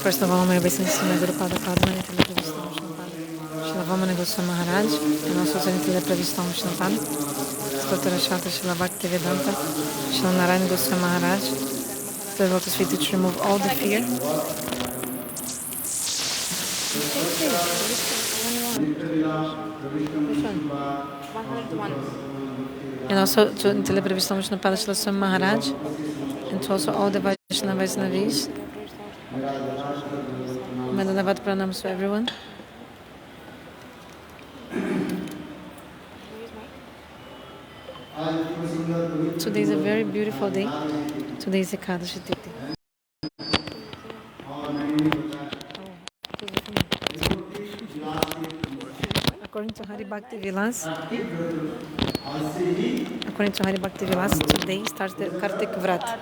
First of all, may obeisance to my Guru Pada Padma, Srila Vana Goswami Maharaj, and also to the Pravistam Shnatan, Stotra Shata Srila Bhakti Vedanta, Srila Narayana Goswami Maharaj, the lotus feet to remove all the fear. And also to the Pravistam Shnatan, Srila Swami Maharaj, and to also all the Vaishnavis. Madhanavat pranams to everyone. Today is a very beautiful day. Today is Ekadashi Tithi. According to Hari Bhakti Vilas, today starts the Kartik Vrat.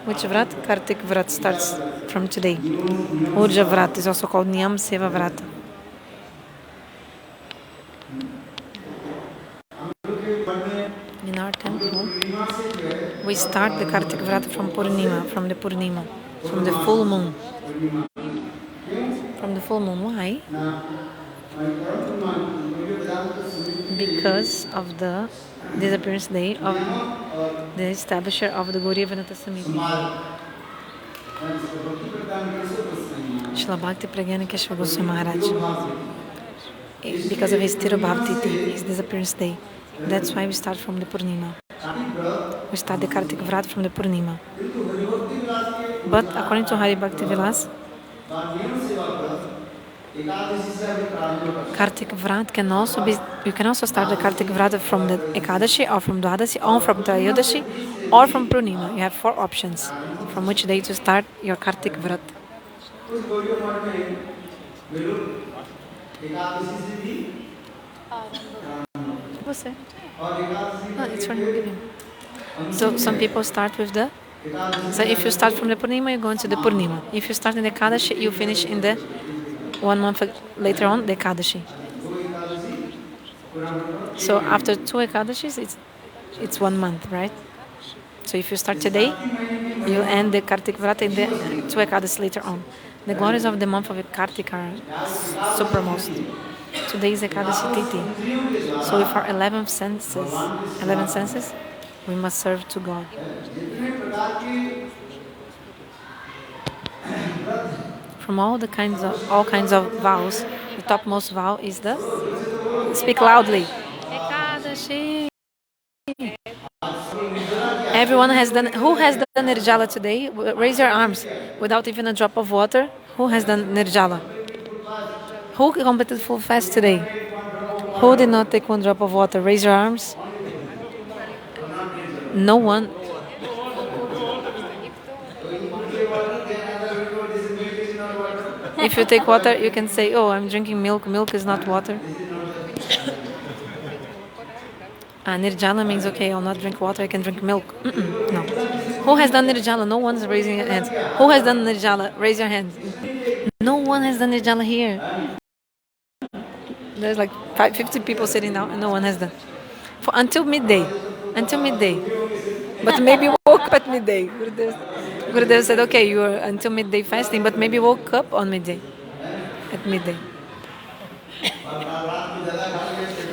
Which Vrat? Kartik Vrat starts from today. Urja-vrata is also called niyama-seva vrata. In our temple, we start the Kartik Vrata from the full moon. From the full moon. Why? Because of the disappearance day of the establisher of the Guru-nishtha Samiti. Srila Bhakti Pragyana Keshava Goswami Maharaj. Because of his Tirubhavtiti, his disappearance day. That's why we start from the Purnima. We start the Kartik Vrat from the Purnima. But according to Hari Bhakti Vilas, Kartik Vrat can also be, you can also start the Kartik Vrat from the Ekadashi or from Dwadashi or from Trayodashi or from Purnima. You have 4 options from which day to start your Kartik Vrat. Você? It's for him. So some people start with the. So if you start from the Purnima, you go into the Purnima. If you start in the Ekadashi, you finish in the 1 month later on the Ekadashi. So after 2 Ekadashis, it's 1 month, right? So if you start today, you end the Kartik Vrata in the 2 Ekadashis later on. The glories of the month of Kartika are supremmost. Today is Ekadashi Tithi. So with our 11 senses, we must serve to God. From all kinds of vows, the topmost vow is the speak loudly. Ekadashi. Everyone has done. Who has done Nirjala today? Raise your arms. Without even a drop of water. Who has done Nirjala? Who completed full fast today? Who did not take 1 drop of water? Raise your arms. No one. If you take water, you can say, "Oh, I'm drinking milk. Milk is not water." Nirjala means, okay, I'll not drink water, I can drink milk. No. Who has done Nirjala? No one's raising their hands. Who has done Nirjala? Raise your hands. No one has done Nirjala here. There's like 50 people sitting down and no one has done. Until midday. But maybe woke up at midday. Gurudev said, okay, you are until midday fasting, but maybe woke up on midday. At midday.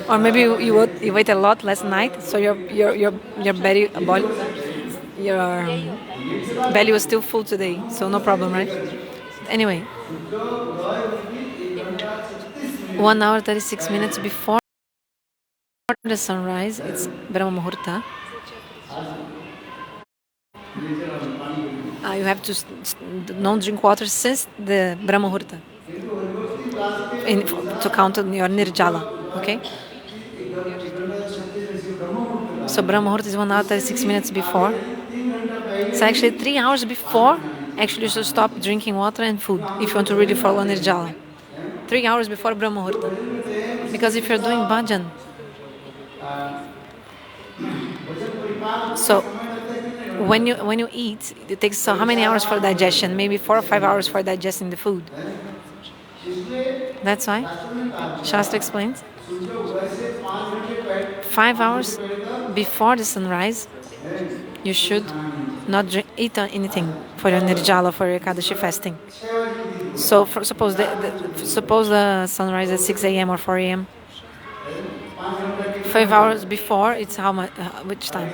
Or maybe you ate a lot last night, so your belly was still full today, so no problem, right? Anyway, 1 hour 36 minutes before the sunrise, it's Brahma Muhurta. You have to not drink water since the Brahma Muhurta to count on your Nirjala, okay? So Brahma Muhurta is 1 hour 36 minutes before. So actually 3 hours before, actually you should stop drinking water and food if you want to really follow Nirjala. 3 hours before Brahmahurta. Because if you're doing bhajan, so when you eat, it takes how many hours for digestion? Maybe 4 or 5 hours for digesting the food. That's why Shastra explains 5 hours before the sunrise, you should not eat anything for your Nirjala, for your Ekadashi fasting. So suppose the sunrise at 6 a.m. or 4 a.m. 5 hours before, it's how much? Which time?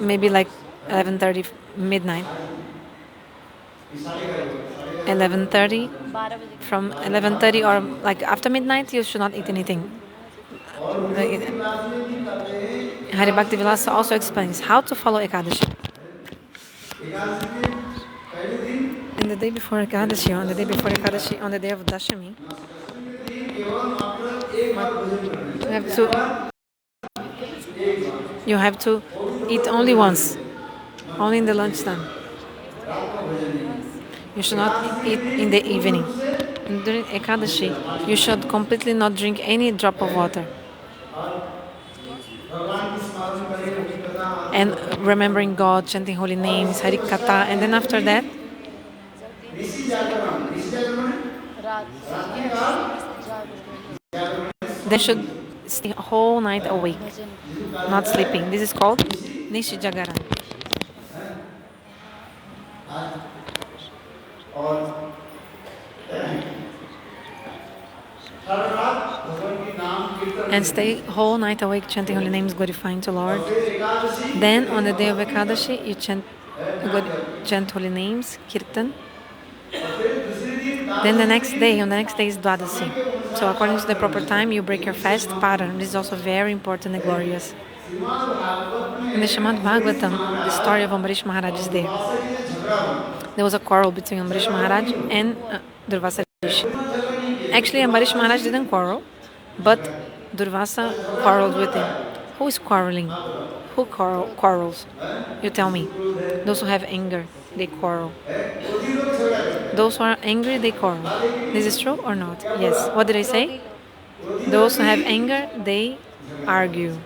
Maybe like 11:30 midnight. 11:30. From 11:30 or like after midnight, you should not eat anything. Hari Bhakti Vilasa also explains how to follow Ekadashi. In the day before Ekadashi, on the day of Dashami, you have to eat only once, only in the lunchtime. You should not eat in the evening. And during Ekadashi, you should completely not drink any drop of water. And remembering God, chanting holy names, Harikatha, and then after that, they should stay a whole night awake, not sleeping. This is called Nishi Jagaran. And stay whole night awake chanting holy names, glorifying to Lord. Then on the day of Ekadashi, you chant holy names, kirtan. Then on the next day is Dwadasi. So according to the proper time, you break your fast, paran. This is also very important and glorious. In the Srimad Bhagavatam, the story of Ambarish Maharaj is there. There was a quarrel between Ambarish Maharaj and Durvasa Rishi. Actually, Ambarish Maharaj didn't quarrel, but Durvasa quarreled with him. Who is quarreling? Who quarrels? You tell me. Those who have anger, they quarrel. Those who are angry, they quarrel. This is true or not? Yes. What did I say? Those who have anger, they argue.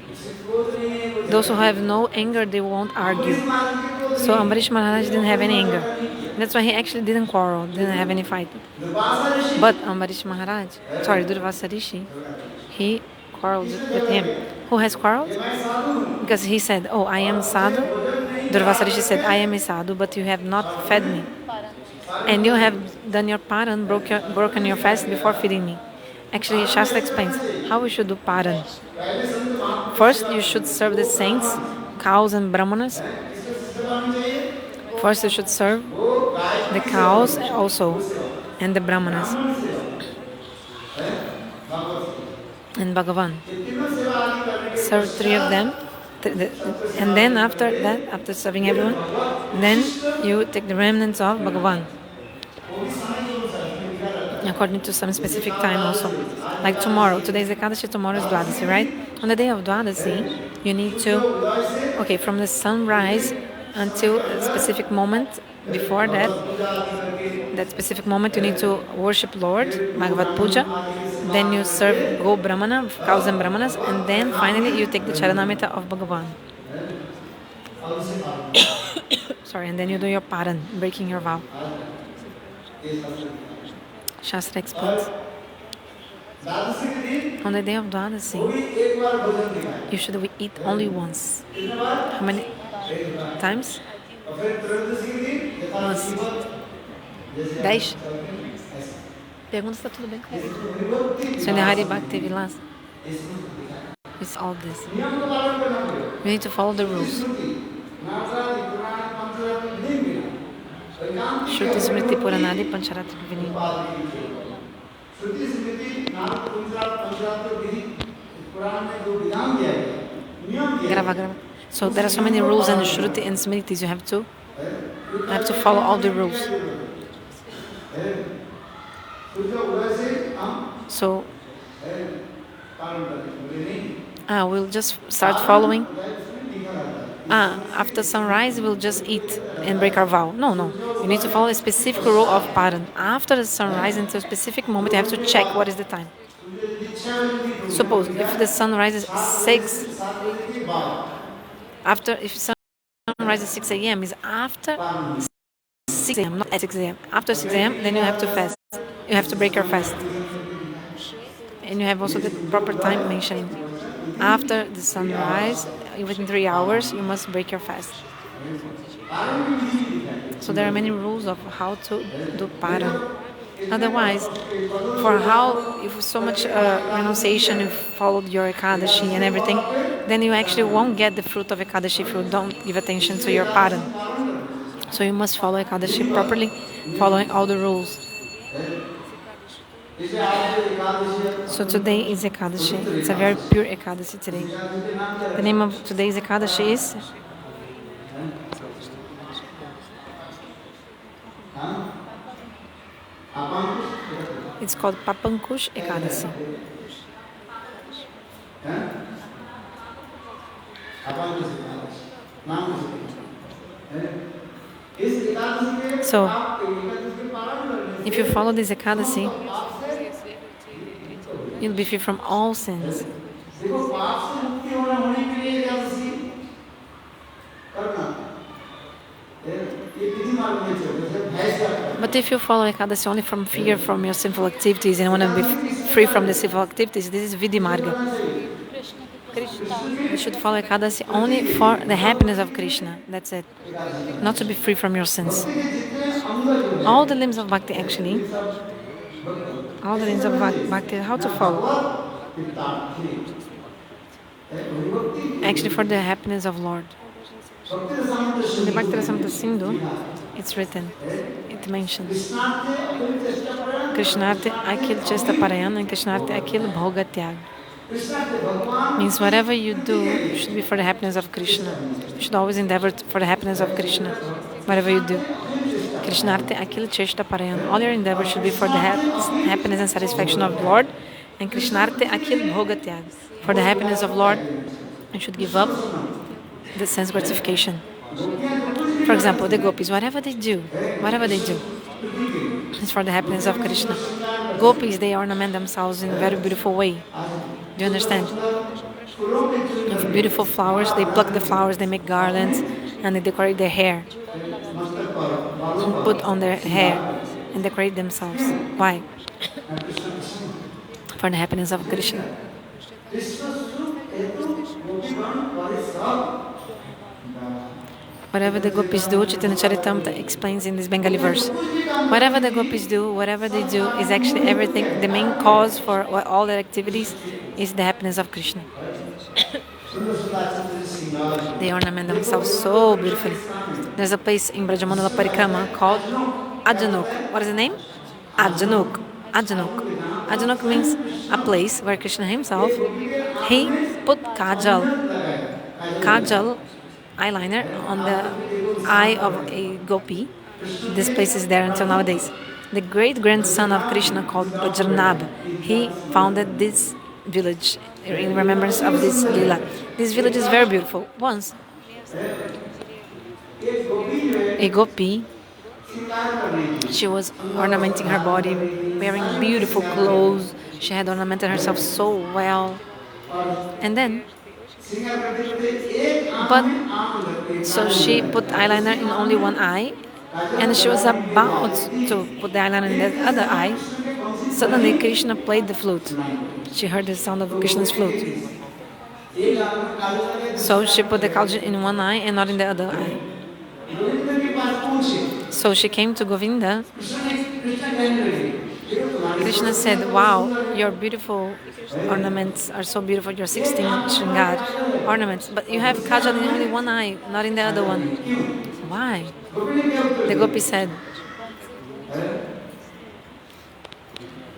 Those who have no anger, they won't argue. So Ambarish Maharaj didn't have any anger. That's why he actually didn't quarrel, didn't have any fight. But Ambarish Maharaj, Durvasa Rishi, he quarreled with him. Who has quarreled? Because he said, oh, I am sadhu. Durvasa Rishi said, I am a sadhu, but you have not fed me. And you have done your paran, broken your fast before feeding me. Actually, Shastra explains how we should do paran. First, you should serve the saints, cows and brahmanas. First, you should serve the cows also and the brahmanas and Bhagavan. Serve 3 of them, and then after that, after serving everyone, then you take the remnants of Bhagavan according to some specific time also. Like tomorrow, today is Ekadashi, tomorrow is Dwadasi, right? On the day of Dwadasi, you need to, from the sunrise until a specific moment before that specific moment you need to worship Lord, Bhagavat Puja, then you serve Go Brahmana, cows and Brahmanas, and then finally you take the Charanamrita of Bhagavan. Sorry, and then you do your paran, breaking your vow. Shastra explains. On the day of Dwadasi, you should eat only once. How many times? Once. 10? Pergunta se está tudo bem com você. So in the Hari Bhakti Vilasa, it's all this. You need to follow the rules. Shruti Smriti Puranadi Pancharatra Vinini. Grava. So there are so many rules and Shruti and Smritis. You have to follow all the rules. So we'll just start following. After sunrise, we'll just eat and break our vow. No, no. You need to follow a specific rule of paran. After the sunrise, until a specific moment, you have to check what is the time. Suppose if the sun rises 6, if sun rises 6 a.m. is after 6 a.m., not at 6 a.m. After 6 a.m., then you have to fast. You have to break your fast. And you have also the proper time mentioning. After the sunrise, within 3 hours, you must break your fast. So there are many rules of how to do paran. Otherwise, if so much renunciation, you followed your Ekadashi and everything, then you actually won't get the fruit of Ekadashi if you don't give attention to your paran. So you must follow Ekadashi properly, following all the rules. So today is Ekadashi. It's a very pure Ekadashi today. The name of today's Ekadashi is it's called Papankush Ekadashi. So, if you follow this Ekadashi, you'll be free from all sins. But if you follow Ekadashi only from fear from your sinful activities and want to be free from the sinful activities, this is Vidhi Marga. You should follow Ekadashi only for the happiness of Krishna. That's it. Not to be free from your sins. All the limbs of Bhakti actually, how to follow? Actually for the happiness of Lord. In the Bhakti Rasamrita Sindhu, it's written, it mentions Krishnarthi Akil Chesta Parayan and Krishnarthi Akil Bhoga Tyag. Means whatever you do should be for the happiness of Krishna. You should always endeavor for the happiness of Krishna. Whatever you do. Krishnarthi Akil Chesta Parayan. All your endeavor should be for the happiness and satisfaction of Lord. And Krishnarthi Akil Bhoga Tyag. For the happiness of Lord, you should give up the sense gratification. For example, the gopis, whatever they do, it's for the happiness of Krishna. Gopis, they ornament themselves in a very beautiful way. Do you understand? With beautiful flowers, they pluck the flowers, they make garlands, and they decorate their hair. Put on their hair and decorate themselves. Why? For the happiness of Krishna. Whatever the gopis do, Chaitanya Charitamrita explains in this Bengali verse. Whatever the gopis do, whatever they do is actually everything. The main cause for all their activities is the happiness of Krishna. They ornament themselves so beautifully. There's a place in Brajamandala Parikrama called Ajnok. What is the name? Ajnok. Ajnok. Ajnok means a place where Krishna himself, he put kajal, eyeliner on the eye of a gopi. This place is there until nowadays. The great-grandson of Krishna called Bajranab, he founded this village in remembrance of this lila. This village is very beautiful. Once, a gopi, she was ornamenting her body, wearing beautiful clothes. She had ornamented herself so well. And then, so she put eyeliner in only one eye, and she was about to put the eyeliner in the other eye. Suddenly, Krishna played the flute. She heard the sound of Krishna's flute. So she put the kajal in one eye and not in the other eye. So she came to Govinda. Krishna said, "Wow, your beautiful ornaments are so beautiful, your 16 shringar ornaments, but you have kajal in only one eye, not in the other one. Why?" The gopi said,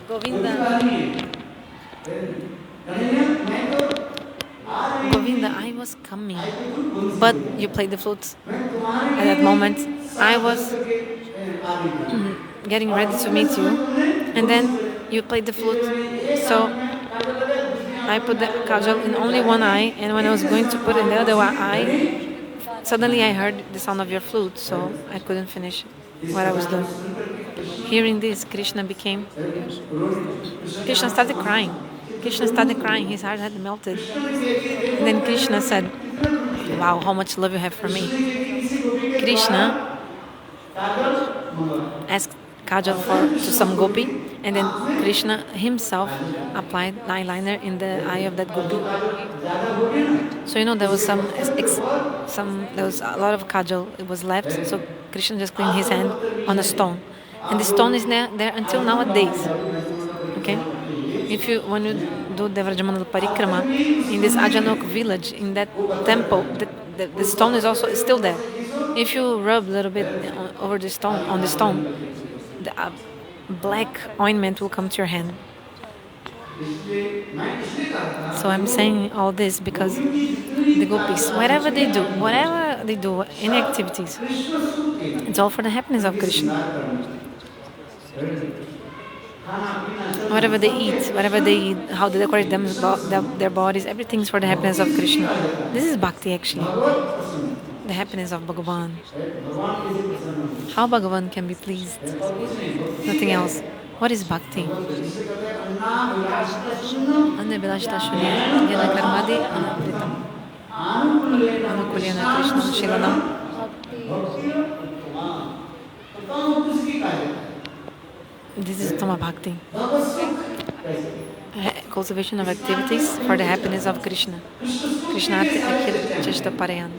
Govinda, I was coming, but you played the flute. At that moment, I was getting ready to meet you, and then you played the flute. So I put the kajal in only one eye, and when I was going to put it in the other eye, Suddenly I heard the sound of your flute, so I couldn't finish what I was doing. Hearing this, Krishna started crying. Krishna started crying, his heart had melted. And then Krishna said, wow, how much love you have for me. Krishna asked kajal to some gopi, and then Krishna himself applied eyeliner in the eye of that gopi. So there was there was a lot of kajal it was left. So Krishna just cleaned his hand on a stone, and the stone is there until nowadays. Okay, when you do the Vrajamandala Parikrama in this Ajnok village, in that temple, the stone is also still there. If you rub a little bit over the stone, the black ointment will come to your hand. So I'm saying all this because the gopis, whatever they do, any activities, it's all for the happiness of Krishna. Whatever they eat, how they decorate their bodies, everything is for the happiness of Krishna. This is bhakti actually. The happiness of Bhagavan. How Bhagavan can be pleased? Nothing else. What is bhakti? Annavilashta shunya, yena karmadi anamritam. Anukulyena Krishna shilanam. This is Tama Bhakti. Cultivation of activities for the happiness of Krishna. Krishnate akhil cheshta parayan.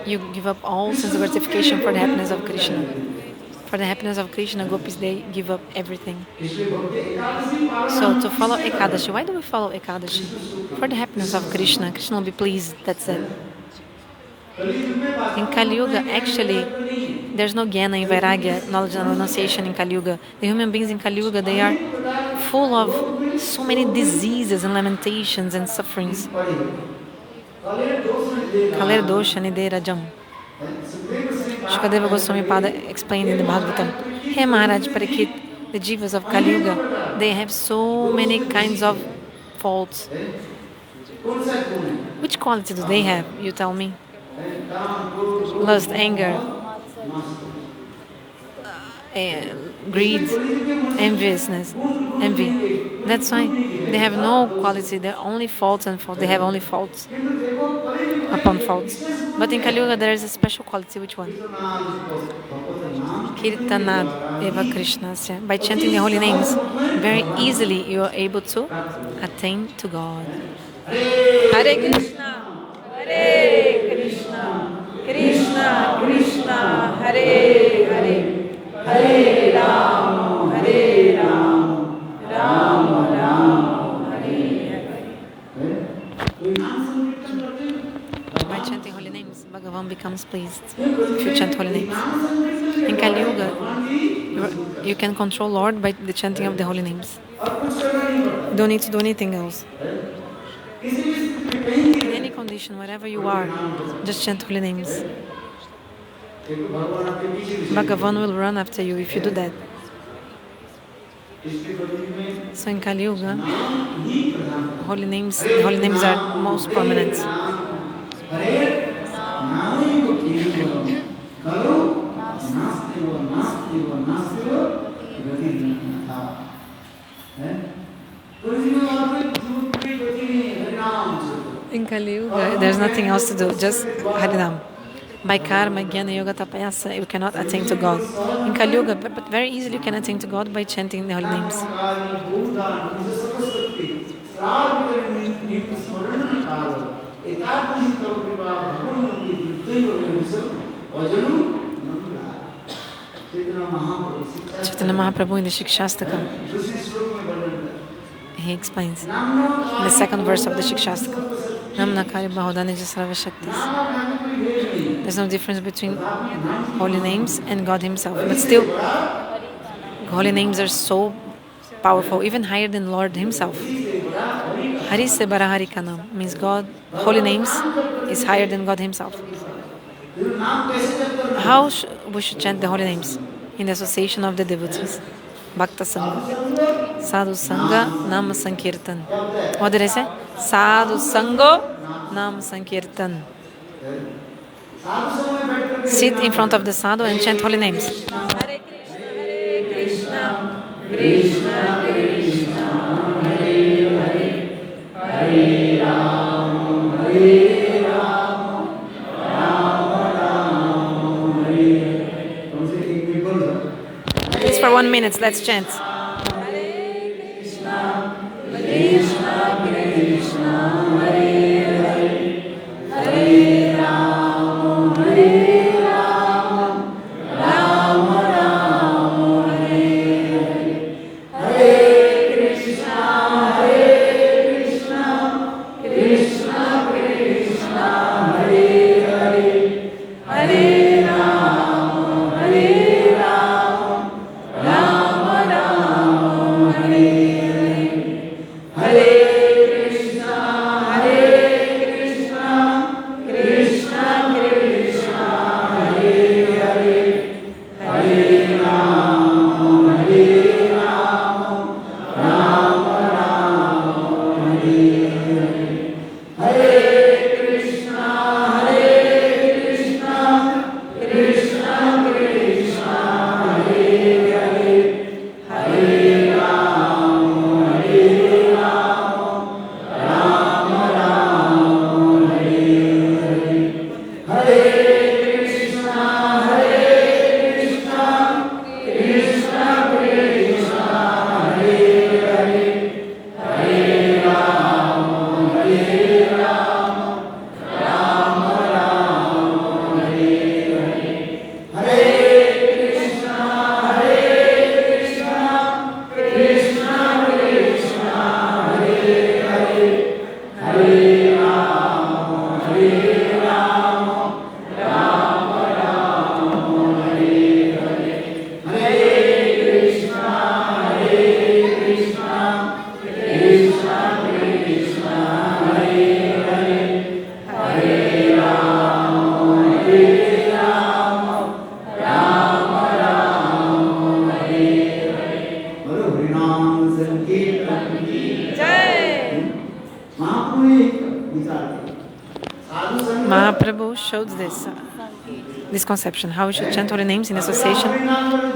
You give up all sense of gratification for the happiness of Krishna. For the happiness of Krishna, gopis, they give up everything. So to follow Ekadashi, why do we follow Ekadashi? For the happiness of Krishna. Krishna will be pleased, that's it. In Kali Yuga, actually, there's no Jnana and Vairagya, knowledge and renunciation in Kali Yuga. The human beings in Kali Yuga, they are full of so many diseases and lamentations and sufferings. Kaler dosha nide rajam. Shukadeva Goswami Pada explained in the Bhagavatam, hey Maharaj Parikshit, the jivas of Kali Yuga, they have so many kinds of faults. Which quality do they have, you tell me? Lust, anger, greed, enviousness, envy. That's why they have no quality. They're only faults and faults. They have only faults upon faults. But in Kali Yuga there is a special quality. Which one? Kirtanad eva Krishnasya. By chanting the holy names, very easily you are able to attain to God. Hare Krishna, Hare Krishna, Krishna Krishna, Hare Hare, Hare Rama, Hare Rama, Rama Rama, Hare Hare. By chanting holy names, Bhagavan becomes pleased. If you chant holy names. In Kali Yuga, you can control Lord by the chanting of the holy names. You don't need to do anything else. In any condition, wherever you are, just chant holy names. Bhagavan will run after you if you do that. So in Kali Yuga, holy names are most prominent. In Kali Yuga, there's nothing else to do, just Harinam. By karma, jnana, yoga, tapayasa, you cannot attain to God. In Kali Yuga, but very easily you can attain to God by chanting the holy names. Chaitanya Mahaprabhu in the Shikshastakam, he explains in the second verse of the Shikshastakam, Namnakari Bahodani Jasrava Shaktis. There's no difference between holy names and God Himself. But still, holy names are so powerful, even higher than Lord Himself. Hari se barahari kanam means God, holy names is higher than God Himself. How we should chant the holy names? In the association of the devotees. Bhakta Sangha. Sadhu Sangha Nama-sankirtana. What did I say? Sadhu Sango Nama-sankirtana. Sit in front of the sadhu and chant holy names. Hare Krishna, Krishna Krishna, Hare Hare, Hare Rama, Hare Rama, Rama Rama, Hare Hare. It's for 1 minute. Let's chant. Krishna Krishna, Hare Hare, Hare Rama, Hare Rama, Rama Rama, Hare Hare. Hare Krishna, Krishna Krishna, Hare Hare, Hare Rama, Hare Rama, Rama Rama, Hare Hare. Hare Krishna, Krishna Krishna, Hare Hare, Hare Rama, Hare Rama, Rama Rama, Hare Hare. Hare Krishna, Krishna Krishna, Hare Hare, Hare Rama, Hare Rama, Rama Rama, Hare Hare. Hare Krishna, Krishna Krishna, Hare Hare, Hare Rama, Hare Rama, Rama Rama, Hare Hare. Hare Krishna, Krishna Krishna, Hare Hare, Hare Rama, Hare Rama, Rama Rama, Hare Hare. Hare Krishna, Krishna Krishna, Hare Hare, Hare Rama, Hare Rama, Rama Rama, Hare Hare. Bolo Nama-sankirtana ki jai. Mahaprabhu showed this conception, how we should chant holy names in association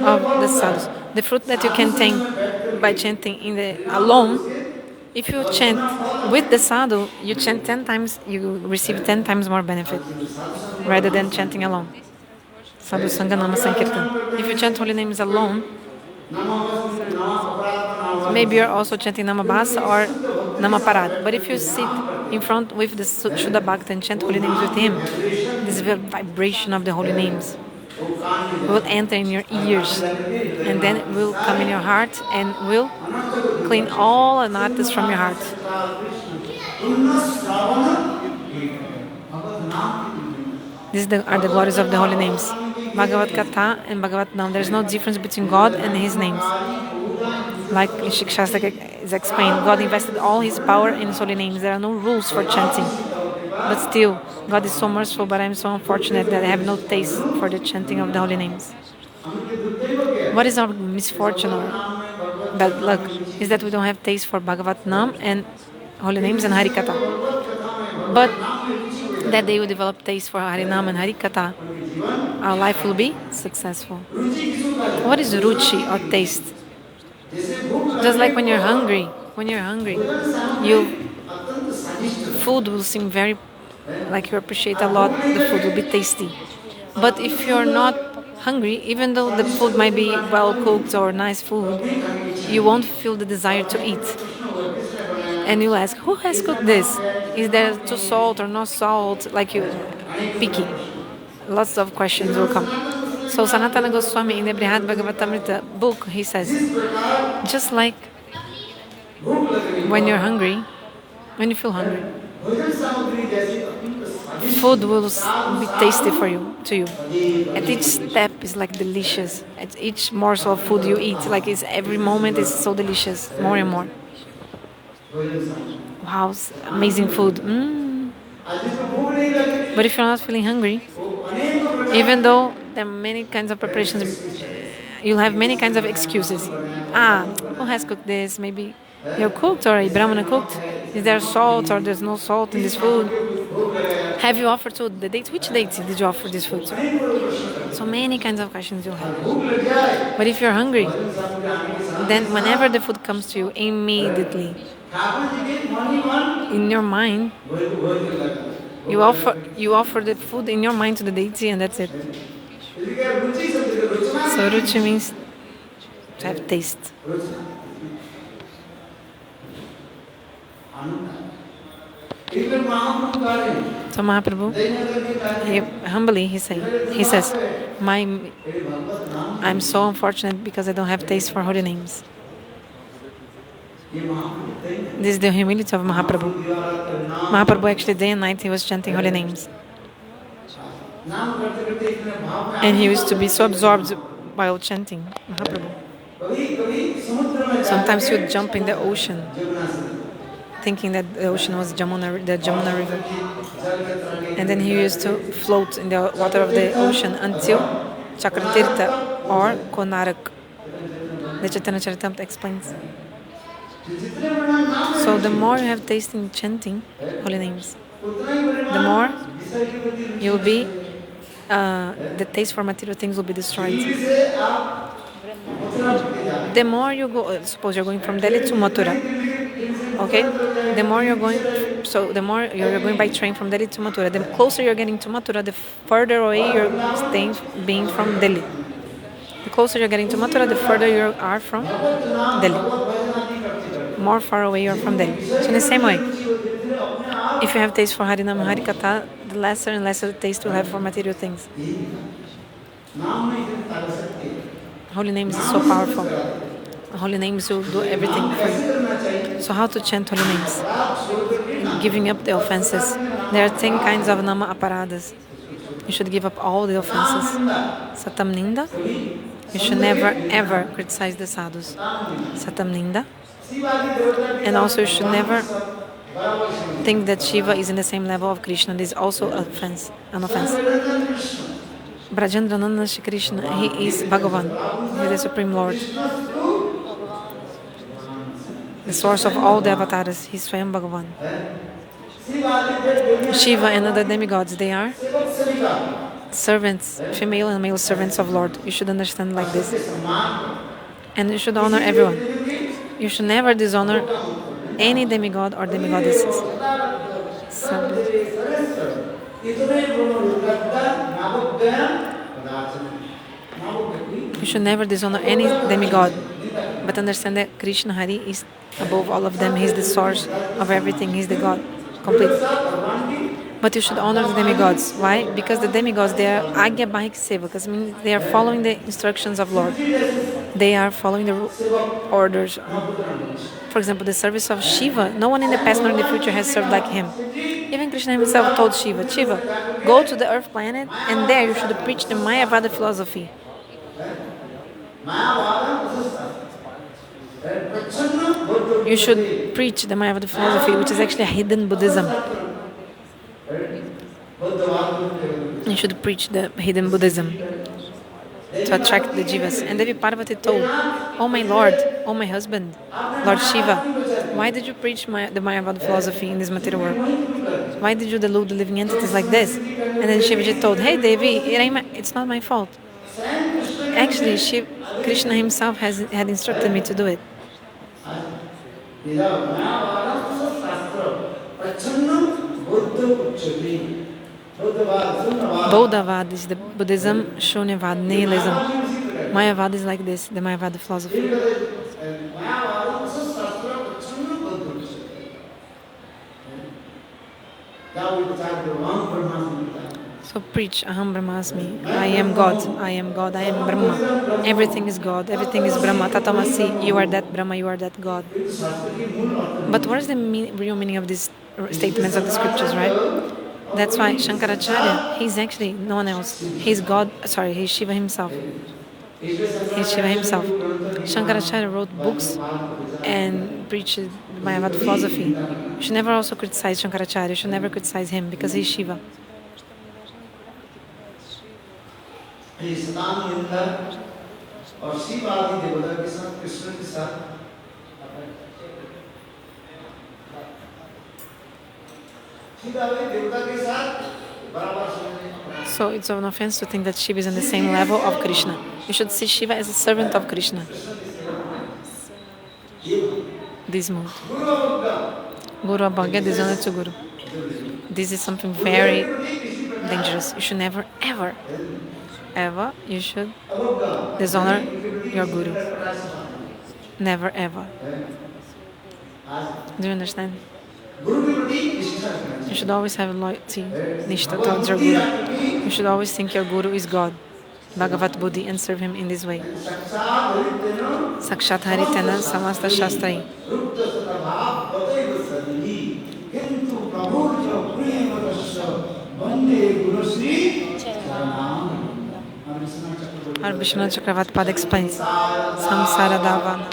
of the sadhus. The fruit that you can take by chanting alone, if you chant with the sadhu, you chant 10 times, you receive 10 times more benefit rather than chanting alone. Sadhu Sangha Nama-sankirtana. If you chant holy names alone, maybe you're also chanting Nama-bhasa or Nama-parada. But if you sit in front with the Shuddha Bhakta and chant holy names with him, this vibration of the holy names will enter in your ears and then it will come in your heart and will clean all anarthas from your heart. These are the glories of the holy names. Bhagavad Katha and Bhagavad Nam. There is no difference between God and His names. Like in Shikshastra is explained, God invested all His power in His holy names. There are no rules for chanting. But still, God is so merciful, but I am so unfortunate that I have no taste for the chanting of the holy names. What is our misfortune or bad luck? Is that we don't have taste for Bhagavad Nam and holy names and Harikatha. But that day we develop taste for Harinam and Harikatha, our life will be successful. What is ruchi or taste? Just like when you're hungry, food will seem very, like you appreciate a lot, the food will be tasty. But if you're not hungry, even though the food might be well cooked or nice food, you won't feel the desire to eat. And you'll ask, who has cooked this? Is there too salt or no salt? Like you picky. Lots of questions will come. So Sanatana Goswami in the Brihad Bhagavatamrita book, he says, just like when you're hungry, when you feel hungry, food will be tasty to you. At each step is like delicious. At each morsel of food you eat, like every moment is so delicious, more and more. Wow, amazing food. But if you're not feeling hungry, even though there are many kinds of preparations you'll have many kinds of excuses. Who has cooked this? Maybe you're cooked, or a Brahmana cooked. Is there salt, or there's no salt in this food? Have you offered to the dates? Which dates did you offer this food to? So many kinds of questions you'll have. But if you're hungry, then whenever the food comes to you, immediately, in your mind, you offer the food in your mind to the deity, and that's it. So ruchi means to have taste. So Mahaprabhu, he says, I'm so unfortunate because I don't have taste for holy names. This is the humility of Mahaprabhu. Mahaprabhu actually day and night he was chanting holy names. And he used to be so absorbed while chanting Mahaprabhu. Sometimes he would jump in the ocean, thinking that the ocean was the Jamuna River. And then he used to float in the water of the ocean until Chakratirtha or Konarak. The Chaitanya Charitamrita explains. So the more you have taste in chanting holy names, the more you will be, the taste for material things will be destroyed. The more you go, suppose you're going from Delhi to Mathura, okay? The more you're going by train from Delhi to Mathura, the closer you're getting to Mathura, the further away you're being from Delhi. The closer you're getting to Mathura, the further you are from Delhi. More far away you are from Delhi. So in the same way, if you have taste for Harinam Harikatha, the lesser and lesser taste you'll have for material things. Holy names is so powerful. Holy names will do everything for you. So how to chant holy names? Giving up the offenses. There are 10 kinds of nama aparadas. You should give up all the offenses. Satam ninda. You should never ever criticize the sadhus. Satam ninda. And also you should never think that Shiva is in the same level of Krishna. This is also an offense. Brajendrananda Shri Krishna, he is Bhagavan, he is the Supreme Lord. The source of all the avatars, he is Swayam Bhagavan. Shiva and other demigods, they are servants, female and male servants of Lord. You should understand like this. And you should honor everyone. You should never dishonor any demigod or demigoddesses. You should never dishonor any demigod, but understand that Krishna Hari is above all of them. He is the source of everything. He is the God, complete. But you should honor the demigods. Why? Because the demigods, they are agya bahik sevakas, means they are following the instructions of Lord. They are following the orders. For example, the service of Shiva, no one in the past nor in the future has served like him. Even Krishna himself told Shiva, go to the earth planet and there you should preach the Mayavada philosophy. You should preach the Mayavada philosophy, which is actually a hidden Buddhism. You should preach the hidden Buddhism to attract the jivas. And Devi Parvati told, oh my Lord, oh my husband, Lord Shiva, why did you preach the Mayavada philosophy in this material world? Why did you delude the living entities like this? And then Shivaji told, hey Devi, it's not my fault. Actually, Krishna himself had instructed me to do it. Bodhavad is the Buddhism, Shunyavad, nihilism. Mayavad is like this, the Mayavada philosophy. So preach, Aham Brahmasmi, I am God, I am God, I am Brahma. Everything is God, everything is Brahma, Tatamasi, you are that Brahma, you are that God. But what is the real meaning of these statements of the scriptures, right? That's why Shankaracharya, he's actually no one else. He's God, he's Shiva himself. He's Shiva himself. Shankaracharya wrote books and preached the Mayavad philosophy. You should never also criticize Shankaracharya, you should never criticize him because he's Shiva. So it's an offense to think that Shiva is on the same level of Krishna. You should see Shiva as a servant of Krishna. This mood. Guru Abhagya, dishonor to Guru. This is something very dangerous. You should never, ever, ever, you should dishonor your Guru. Never, ever. Do you understand? You should always have loyalty, nishtha towards your Guru. You should always think your Guru is God, Bhagavat Buddhi, and serve him in this way. Sakshat Haritena Samasta Shastrai. Our Vishnu Chakravat Pad explains Samsara Davana.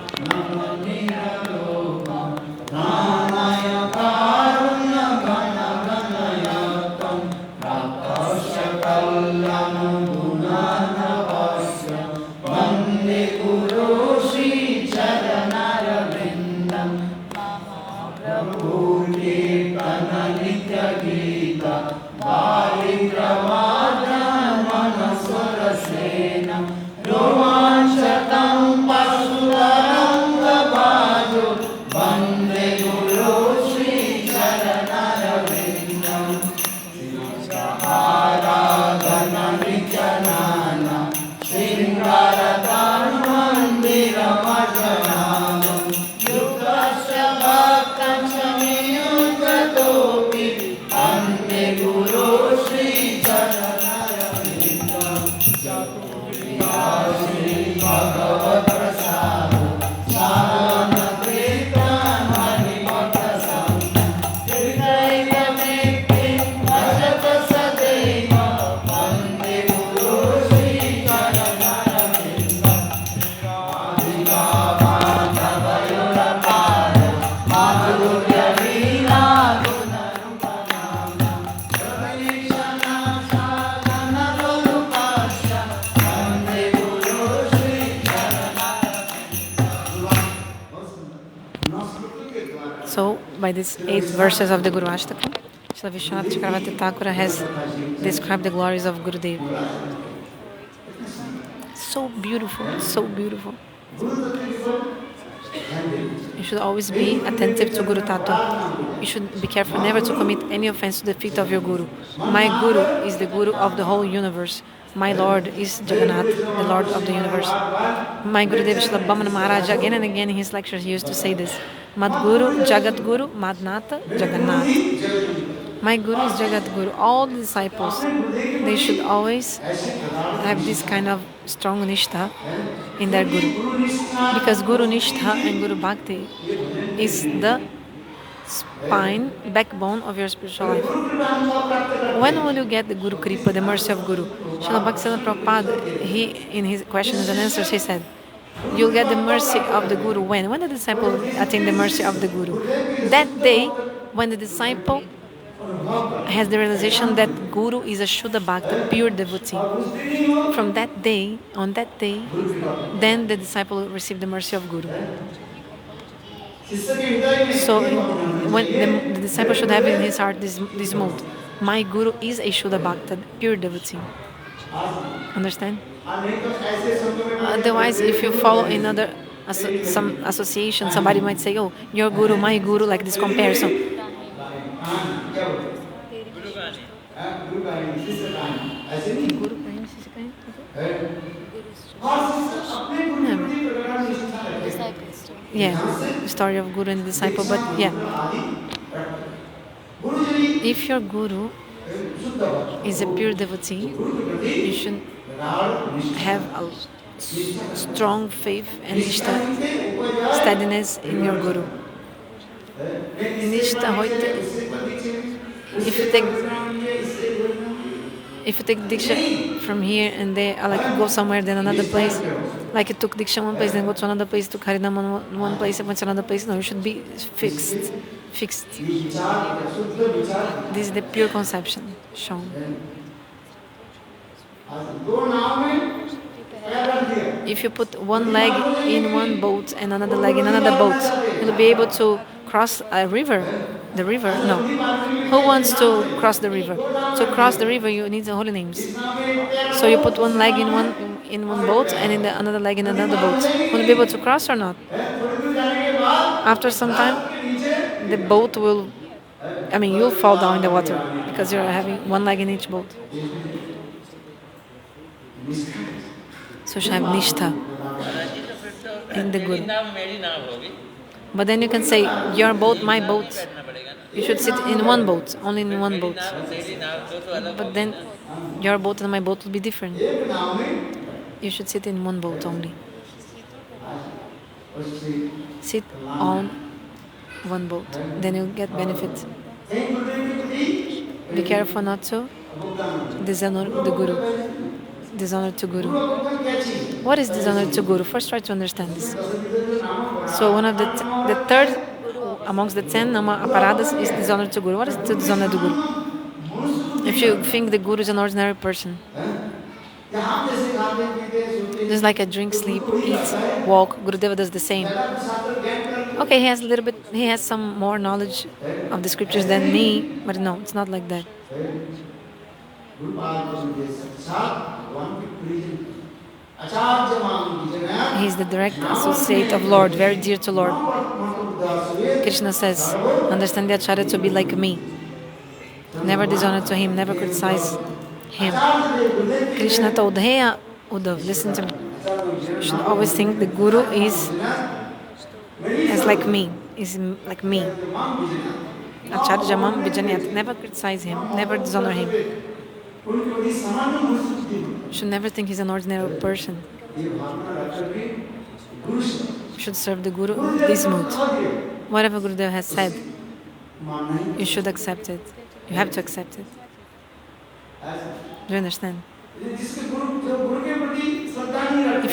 So, by these 8 verses of the Guru Ashtaka, Srila Vishwanath Chakravarti Thakura has described the glories of Gurudev. So beautiful, so beautiful. You should always be attentive to Guru Tattva. You should be careful never to commit any offense to the feet of your Guru. My Guru is the Guru of the whole universe. My Lord is Jagannath, the Lord of the universe. My Gurudev Srila Vana Maharaja, again and again in his lectures, he used to say this. Mad Guru, Jagat Guru, Madnata, Jagannath. My Guru is Jagat Guru. All the disciples, they should always have this kind of strong nishtha in their Guru. Because guru-nishtha and Guru Bhakti is the spine, backbone of your spiritual life. When will you get the Guru Kripa, the mercy of Guru? Srila Bhaktivinoda Prabhupada, in his questions and answers, he said, you'll get the mercy of the Guru when? When the disciple attain the mercy of the Guru. That day, when the disciple has the realization that Guru is a Shuddha Bhakta, pure devotee. From that day, on that day, then the disciple will receive the mercy of Guru. So, when the disciple should have in his heart this mood. My Guru is a Shuddha Bhakta, pure devotee. Understand? Otherwise, if you follow another some association, somebody might say, oh, your Guru, my Guru, like this comparison. Yeah, the story of Guru and the disciple, but yeah. If your Guru is a pure devotee, you should have a strong faith and steadiness in your Guru. If you take Diksha from here and there, like go somewhere, then another place, like you took Diksha one place, then go to another place, took Harinam one place, and went to another place. No, you should be fixed. This is the pure conception shown. If you put one leg in one boat and another leg in another boat, you'll be able to cross a river. The river? No. Who wants to cross the river? To cross the river, you need the holy names. So you put one leg in one boat and in the another leg in another boat. Will you be able to cross or not? After some time, the boat will. I mean, you'll fall down in the water because you're having one leg in each boat. So you should have nishtha in the guru. But then you can say, your boat, my boat. You should sit in one boat, only in one boat. But then your boat and my boat will be different. You should sit in one boat only. Sit on one boat. Then you'll get benefit. Be careful not to dishonor the guru. Dishonor to guru. What is dishonor to guru? First try to understand this. So one of the third amongst the 10 nama-aparadas is dishonor to guru. What is to dishonor the guru? If you think the guru is an ordinary person, just like a drink, sleep, eat, walk, Gurudeva does the same. Okay, he has some more knowledge of the scriptures than me, but no, it's not like that. He is the direct associate of Lord, very dear to Lord. Krishna says, understand the Acharya to be like me. Never dishonor to him, never criticize him. Krishna told, hey Uddhav, listen to me. You should always think the Guru is as like me, is like me. Acharya Jamam Vijanyat, never criticize him, never dishonor him. You should never think he's an ordinary person. You should serve the Guru in this mood. Whatever Gurudev has said, you should accept it. You have to accept it. Do you understand? If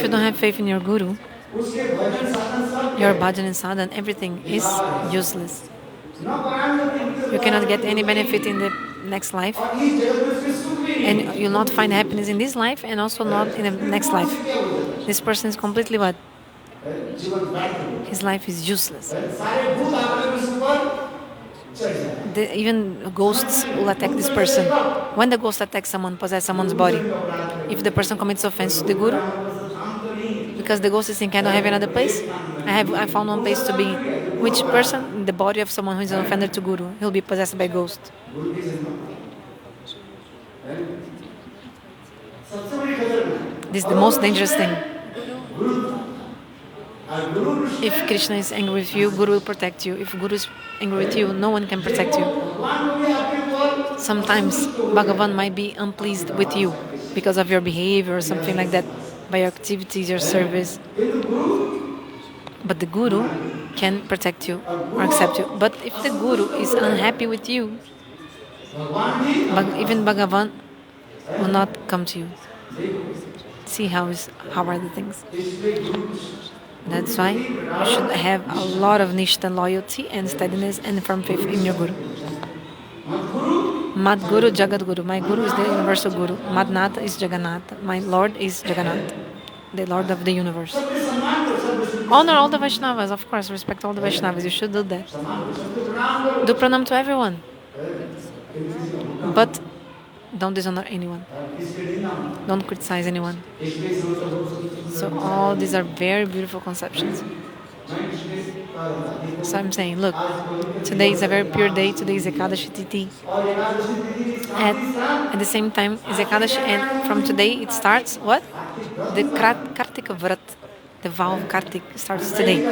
you don't have faith in your Guru, your bhajan and sadhan, everything is useless. You cannot get any benefit in the next life, and you'll not find happiness in this life, and also not in the next life. This person is completely what? His life is useless. Even ghosts will attack this person. When the ghost attacks someone, possesses someone's body, if the person commits offense to the Guru, because the ghost is thinking, I don't have another place, I found one place to be. Which person? The body of someone who is an offender to Guru. He'll be possessed by a ghost. This is the most dangerous thing. If Krishna is angry with you, Guru will protect you. If Guru is angry with you, no one can protect you. Sometimes Bhagavan might be unpleased with you because of your behavior or something like that, by your activities, your service. But the Guru can protect you or accept you. But if the Guru is unhappy with you, even Bhagavan will not come to you. See how are the things. That's why you should have a lot of nishtha, loyalty and steadiness and firm faith in your Guru. Mad Guru, Jagat Guru. My Guru is the universal Guru. Madnata is Jagannatha. My Lord is Jagannath, the Lord of the universe. Honor all the Vaishnavas, of course. Respect all the Vaishnavas. You should do that. Do pranam to everyone. But don't dishonor anyone. Don't criticize anyone. So all these are very beautiful conceptions. So I'm saying, look, today is a very pure day. Today is Ekadashi Tithi. At the same time is Ekadashi, and from today it starts what? The Kartika Vrat, the vow of Kartik starts today.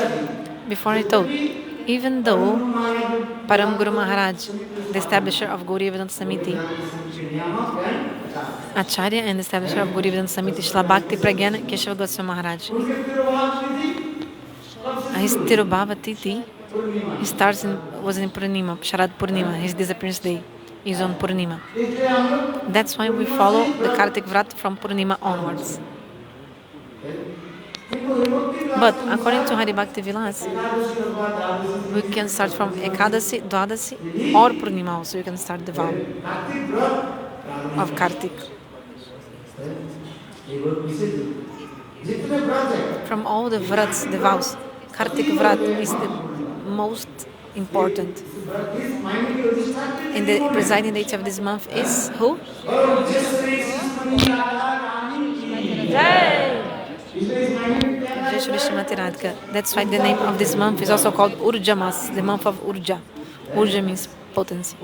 Before I told, even though Param Guru Maharaj, the establisher of Gaudiya Vedanta Samiti, Acharya and establisher of Gaudiya Vedanta Samiti, Srila Bhakti Pragyana Keshava Goswami Maharaj, his Tirubhava Tithi, was in Purnima, Sharad Purnima, his disappearance day is on Purnima. That's why we follow the Kartik Vrat from Purnima onwards. But according to Hari Bhakti Vilas, we can start from Ekadasi, Dwadasi, or Purnima also. You can start the vow of Kartik. From all the vrats, the vows, Kartik Vrat is the most important. And the presiding deity of this month is who? Radha-kunda. That's why the name of this month is also called Urja Mas, the month of Urja. Urja means potency.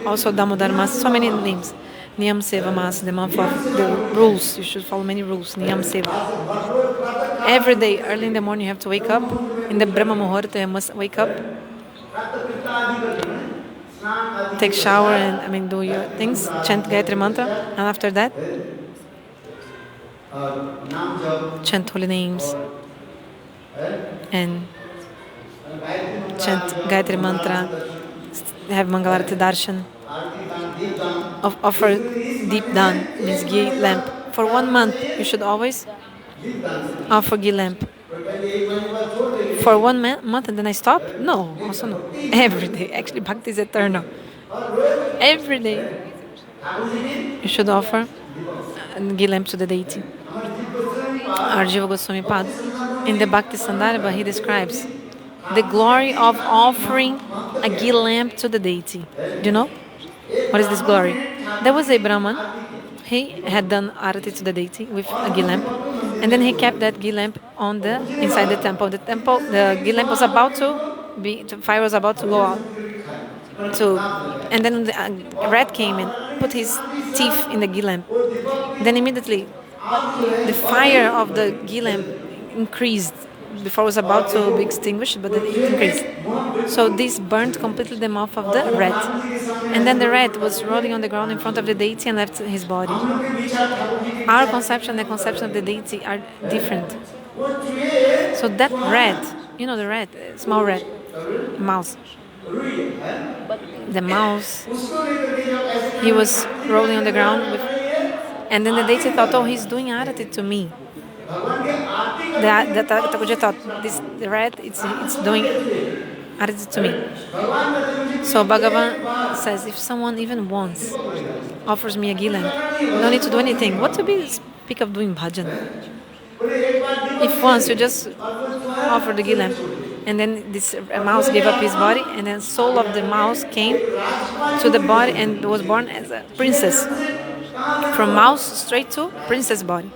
Also Damodar Mas, so many names. Niyama-seva Mas, the month of the rules. You should follow many rules. Niyama-seva. Every day, early in the morning, you have to wake up. In the Brahma Muhurta, you must wake up, take shower, and do your things. Chant Gayatri Mantra, and after that, chant holy names and chant Gayatri Mantra. Have Mangalarati Darshan. Offer deep dan, means ghee lamp. For 1 month, you should always offer ghee lamp. For 1 month and then I stop? No, also no. Every day. Actually, bhakti is eternal. Every day, you should offer ghee lamp to the deity. Our Jiva Goswami Pad, in the Bhakti Sandarbha, he describes the glory of offering a ghee lamp to the deity. Do you know? What is this glory? There was a Brahman. He had done arati to the deity with a ghee lamp, and then he kept that ghee lamp on inside the temple. The ghee lamp was about the fire was about to go out. And then the rat came and put his teeth in the ghee lamp. Then immediately, the fire of the ghee lamp increased. Before it was about to be extinguished, but then it increased. So this burned completely the mouth of the rat. And then the rat was rolling on the ground in front of the deity and left his body. Our conception and the conception of the deity are different. So that rat, the rat, small rat, mouse. The mouse, he was rolling on the ground and then the deity thought, oh, he's doing arati to me. The Thakurji thought, the rat, it's doing arati to me. So Bhagavan says, if someone even once offers me a ghee lamp, no need to do anything. What to speak of doing bhajan? If once you just offer the ghee lamp, and then this mouse gave up his body, and then soul of the mouse came to the body and was born as a princess. From mouse straight to princess body.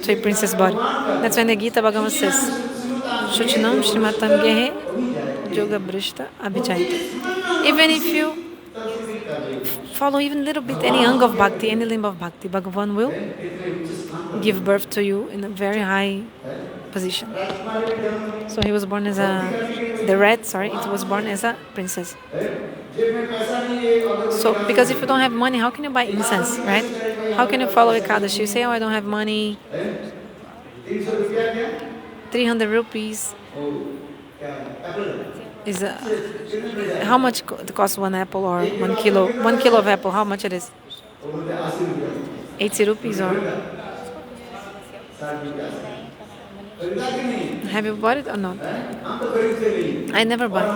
To a princess body. That's when the Gita Bhagavan says, Shuchinam Shrimatam Gehe Yoga Brishta Abhijayate. Even if you follow even a little bit any anga of bhakti, any limb of bhakti, Bhagavan will give birth to you in a very high position. So he was born as it was born as a princess. So, because if you don't have money, how can you buy incense, right? How can you follow Ekadashi? You say, oh, I don't have money. 300 rupees is how much it costs 1 apple or 1 kilo? 1 kilo of apple, how much it is? 80 rupees or... Have you bought it or not? I never bought.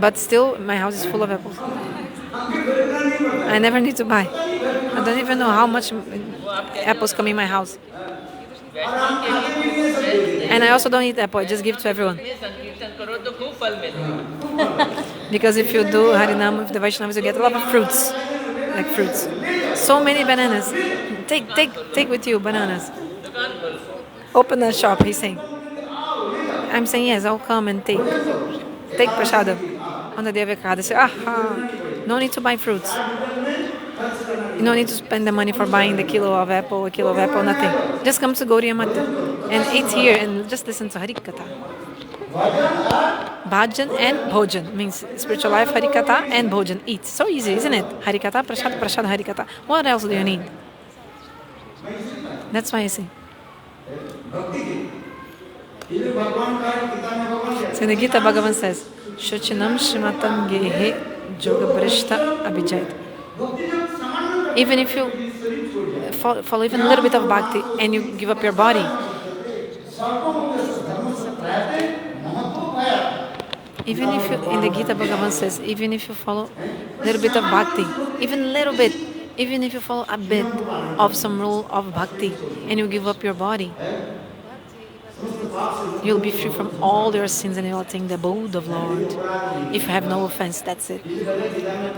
But still, my house is full of apples. I never need to buy. I don't even know how much apples come in my house. And I also don't eat apple, I just give to everyone. Because if you do Harinam with the Vaishnavas, you get a lot of fruits. Like fruits. So many bananas. Take with you bananas. Open a shop, he's saying. I'm saying, yes, I'll come and take prasadam on the day of Ekadashi. No need to buy fruits. You don't need to spend the money for buying a kilo of apple, nothing. Just come to Gaudiya Mata and eat here and just listen to Harikatha. Bhajan and Bhojan means spiritual life, Harikatha and Bhojan. Eat. So easy, isn't it? Harikatha, prasad, Harikatha. What else do you need? That's why I say. So the Gita Bhagavan says, Shuchinam Shrimatam Gehe Yoga Brishta Abhijayat. Even if you follow even a little bit of bhakti and you give up your body, even if you, in the Gita Bhagavan says, even if you follow a little bit of bhakti, even a little bit, Even if you follow a bit of some rule of bhakti and you give up your body, you'll be free from all your sins and you'll attain the abode of Lord. If you have no offense, that's it.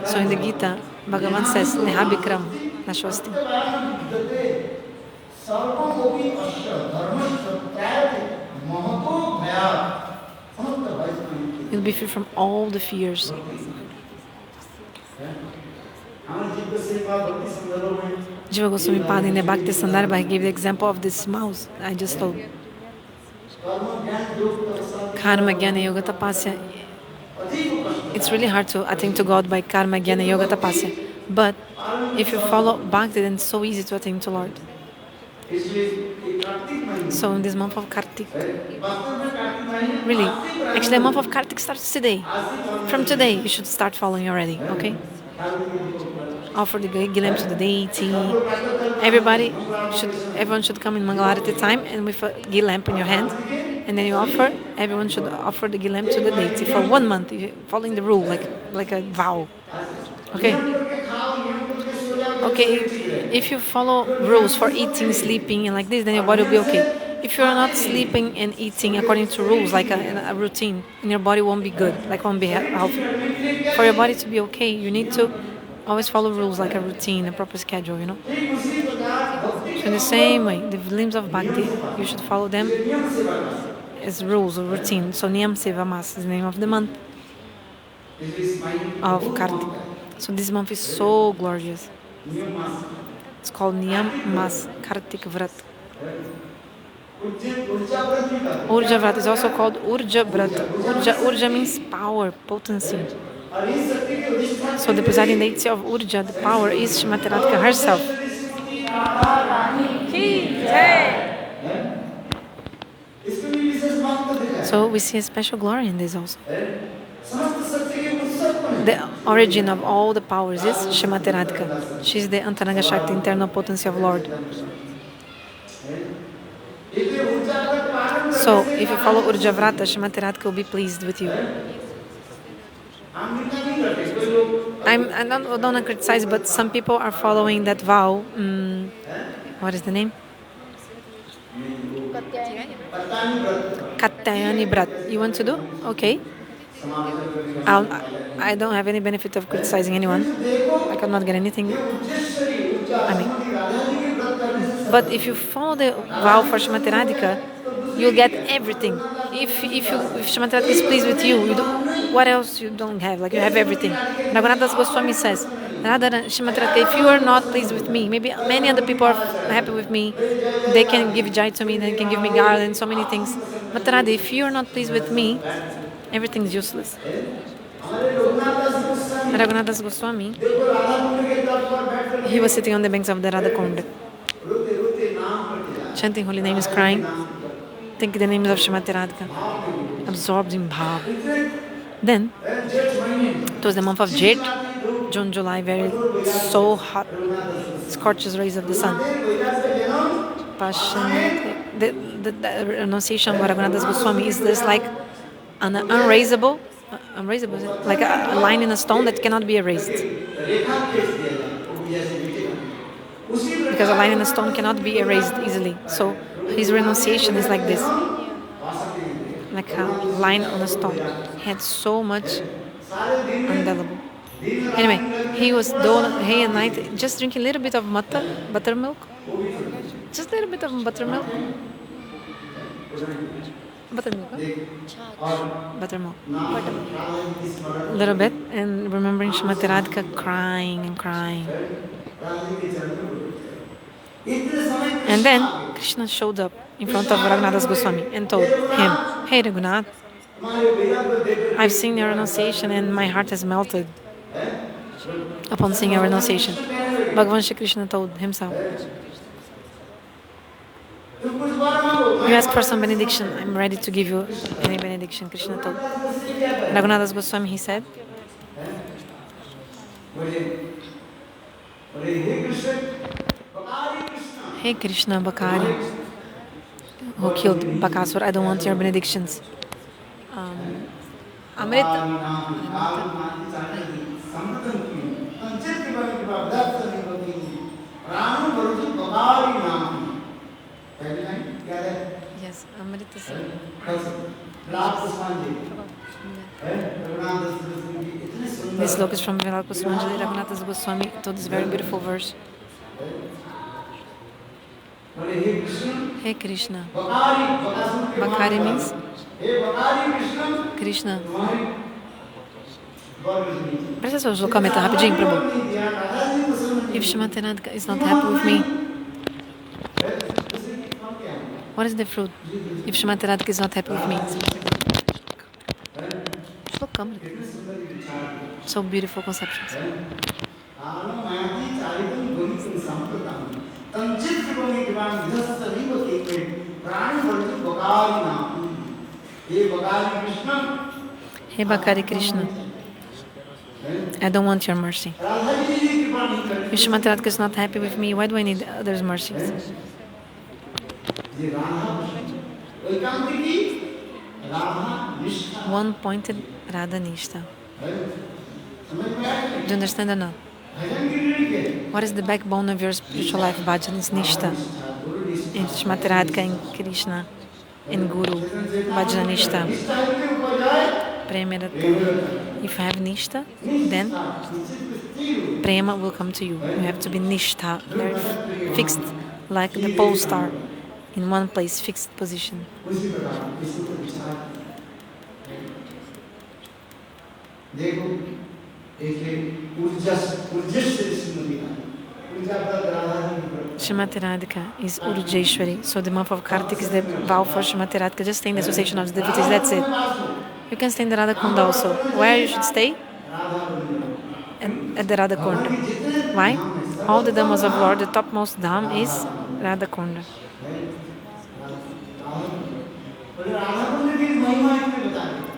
So in the Gita, Bhagavan says, Nehabikram Nashvasti. You'll be free from all the fears. Jiva Goswami Pada in the Bhakti Sandarbha, he gave the example of this mouse I just told. Karma, Jnana, Yoga, Tapasya. It's really hard to attain to God by Karma, Jnana, Yoga, Tapasya. But if you follow Bhakti, then it's so easy to attain to Lord. So in this month of Kartik, really, actually the month of Kartik starts today. From today, you should start following already, okay? Offer the ghee lamp to the deity. Everyone should come in Mangalarati time and with a ghee lamp in your hand, and then you offer. Everyone should offer the ghee lamp to the deity for 1 month, following the rule like a vow. Okay. Okay. If you follow rules for eating, sleeping, and like this, then your body will be okay. If you're not sleeping and eating according to rules, like a routine, then your body won't be good, like won't be healthy. For your body to be okay, you need to always follow rules like a routine, a proper schedule, So in the same way, the limbs of bhakti, you should follow them as rules or routine. So niyama-seva mas is the name of the month of Kartika. So this month is so glorious. It's called Kartik-vrata. Urja-vrata is also called urja-vrata. Urja means power, potency. So the presiding deity of Urja, the power, is Srimati Radhika herself. So we see a special glory in this also. The origin of all the powers is Srimati Radhika. She is the Antaranga Shakti, internal potency of Lord. So if you follow urja-vrata, Srimati Radhika will be pleased with you. I don't want to criticize, but some people are following that vow. What is the name? Katyayani Brat. You want to do? Okay. I don't have any benefit of criticizing anyone. I cannot get anything. But if you follow the vow for Srimati Radhika, you'll get everything. If Srimati Radhika is pleased with you, what else you don't have? Like you have everything. Radha Goswami says, Srimati Radhika, if you are not pleased with me, maybe many other people are happy with me, they can give jai to me, they can give me garland, so many things. But Radha, if you are not pleased with me, everything is useless. Raghunath Goswami, he was sitting on the banks of the Radha-kunda, chanting holy names, crying, thinking the names of Srimati Radhika, absorbed in bhav. Then, it was the month of Jet, June, July, so hot, scorches rays of the sun. Passionate. The renunciation of Raghunath Goswami is this like an unraisable, like a line in a stone that cannot be erased. Because a line in a stone cannot be erased easily. So his renunciation is like this, like a line on a stone. He had so much indelible. Anyway, he was day and night just drinking a little bit of buttermilk. Just a little bit of buttermilk. Buttermilk. Buttermilk. A little bit, and remembering Srimati Radhika crying and crying. And then Krishna showed up in front of Raghunath Goswami and told him, "Hey Raghunath, I've seen your renunciation and my heart has melted upon seeing your renunciation." Bhagavan Shri Krishna told himself, "You ask for some benediction, I'm ready to give you any benediction," Krishna told Raghunath Goswami. He said, "Hey Krishna Bakari, who killed Bakasura, I don't want your benedictions. Amrita. Yes, Amrita. This sloka is from Vilas Kusumanjali Raghunatha Goswami. To this very beautiful verse. Hey Krishna. Bakari means Krishna. Presta sua slokameta rapidinho, Prabhu. If Shrimati Radhika is not happy with me, what is the fruit? If Shrimati Radhika is not happy with me, so beautiful conceptions. Hey Bakari Krishna, I don't want your mercy. If Shrimati Radhika is not happy with me, why do I need others' mercies? One-pointed Radha-nishtha. Do you understand or not? What is the backbone of your spiritual life? Bhajan is nishtha. In Shrimati Radhika, in Krishna, in Guru, Bhajan nishtha. Prema. If you have nishtha, then prema will come to you. You have to be nishtha, very fixed, like the pole star, in one place, fixed position. Srimati Radhika is Urja-ishwari, so the month of Kartika is the vow for Srimati Radhika. Just stay in the association of the devotees, that's it. You can stay in the Radha-kunda also. Where you should stay? At the Radha-kunda. Why? All the dhammas of Lord, the topmost dham is Radha-kunda.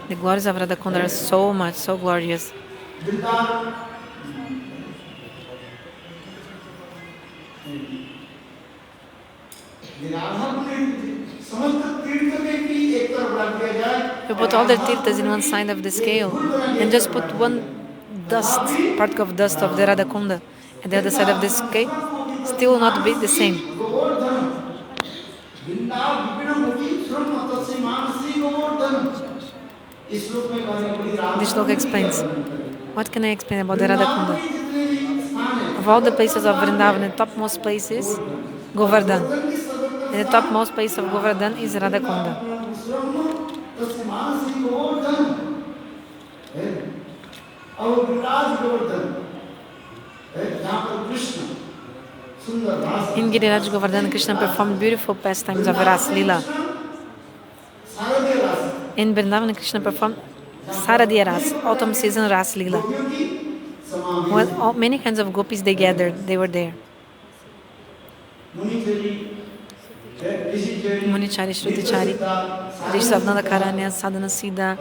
The glories of Radha-kunda are so much, so glorious. You put all the tirthas in one side of the scale and just put one particle of dust of the Radha-kunda at the other side of the scale, still will not be the same. This sloka explains. What can I explain about the Radha-kunda? Of all the places of Vrindavan, the topmost place is Govardhan. And the topmost place of Govardhan is Radha-kunda. In Giriraj Govardhan, Krishna performed beautiful pastimes of rasa-lila. In Vrindavan, Krishna performed Saradiya Ras, autumn season rasa-lila. Well, many kinds of gopis they gathered, they were there. Munichari, Shrutichari, Rishabnanda Karanya, Sadhana Siddha,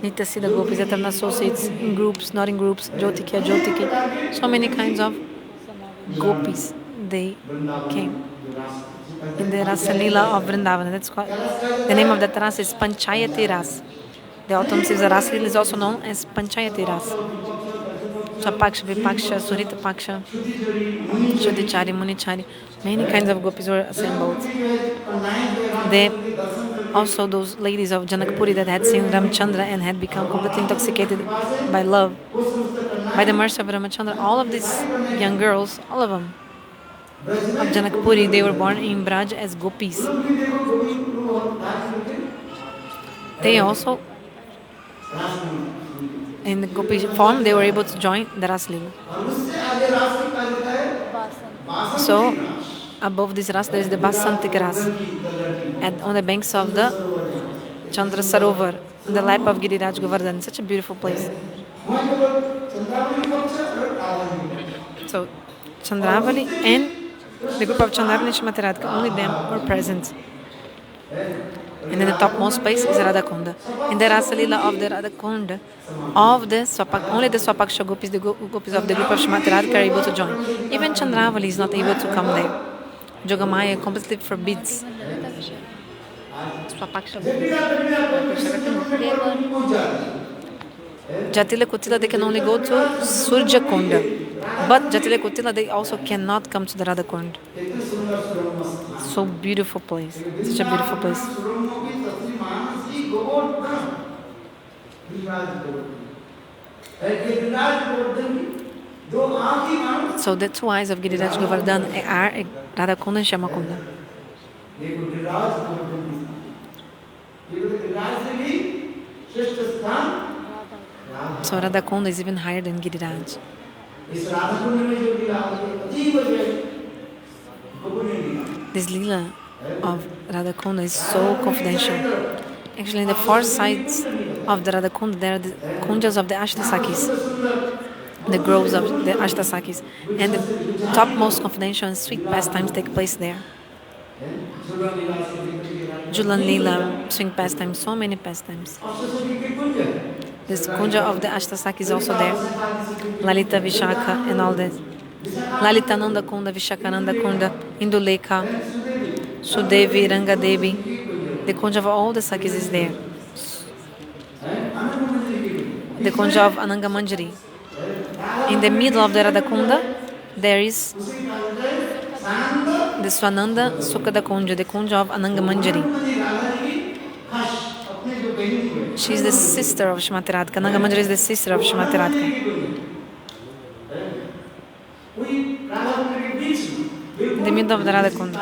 Nitya Siddha gopis, eternal associates, in groups, not in groups, Jyotiki, Jyotiki. So many kinds of gopis they came. In the rasa-lila of Vrindavan, that's called, the name of that rasa is Panchayati Ras. The autumn season rasa-lila is also known as Panchayati Ras. Swapaksha, Vipaksha, Surita Paksha, Shuddhichari, Munichari, many kinds of gopis were assembled. Also those ladies of Janakpuri that had seen Ramchandra and had become completely intoxicated by love. By the mercy of Ramchandra, all of these young girls, all of them, of Janakpuri, they were born in Braj as gopis. They also, in the gopi form, they were able to join the rasa-lila. So, above this ras, there is the Basantik ras, and on the banks of the Chandra Sarovar, on the lap of Giriraj Govardhan. Such a beautiful place. So, Chandravali and the group of Chandravali and Srimati Radhika, only them were present. And then the topmost place is Radha-kunda. In the rasa-lila of the Radha-kunda, only the Swapaksha gopis, the gopis of the group of Srimati Radhika, are able to join. Even Chandravali is not able to come there. Jogamaya completely forbids Swapaksha gopis. Jatila Kutila, they can only go to Surja-kunda. But Jatile Kutila, they also cannot come to the Radha-kunda. So beautiful place. Such a beautiful place. So the two eyes of Giriraj Govardhan are Radha-kunda and Shyamakunda. So Radha-kunda is even higher than Giriraj. This lila of Radha-kunda is so confidential. Actually, in the four sides of the Radha-kunda, there are the kunjas of the Ashtasakis, the groves of the Ashtasakis, and the topmost confidential and sweet pastimes take place there. Julan Lila, swing pastimes, so many pastimes. This kunja of the Ashtasaki is also there. Lalita Vishaka and all that. Lalitananda Kunda, Vishakananda Kunda, Indulekha, Sudevi, Ranga Devi. The kunja of all the Sakis is there. The kunja of Ananga Manjari. In the middle of the Radha-kunda, there is the Swananda Sukada Kunja, the kunja of Ananga Manjari. She is the sister of Shrimati Radhika. Ananga Manjari is the sister of Shrimati Radhika. In the middle of the Radha-kunda.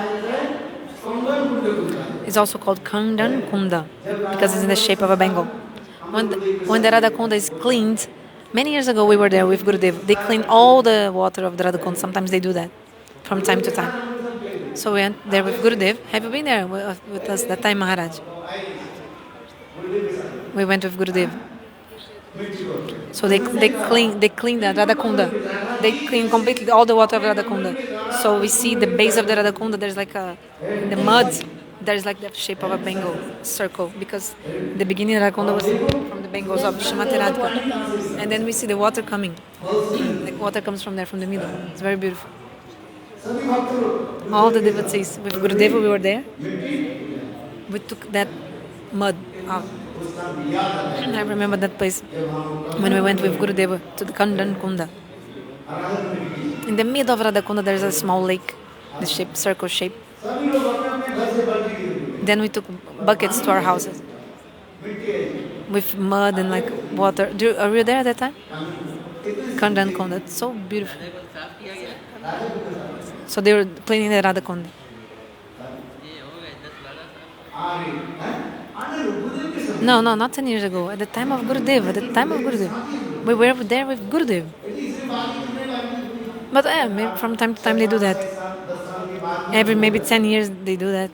It's also called Kandan Kunda because it's in the shape of a bengal. When the Radha-kunda is cleaned, many years ago we were there with Gurudev. They clean all the water of the Radha-kunda. Sometimes they do that from time to time. So we went there with Gurudev. Have you been there with us that time, Maharaja? We went with Gurudev. So they clean the Radha-kunda. They clean completely all the water of Radha-kunda. So we see the base of the Radha-kunda. There's like the mud. There's like the shape of a bengal circle because the beginning of Radha-kunda was from the bengals of Shrimati Radhika. And then we see the water coming. The water comes from there, from the middle. It's very beautiful. All the devotees with Gurudev, we were there. We took that mud out. I remember that place when we went with Gurudev to the Kandan Kunda. In the middle of Radha-kunda, there is a small lake, the shape, circle shape. Then we took buckets to our houses with mud and like water. Are you there at that time? Kandan Kunda, it's so beautiful. So they were cleaning the Radha-kunda. No, not 10 years ago. At the time of Gurudev. We were there with Gurudev. But maybe from time to time they do that. Every maybe 10 years they do that.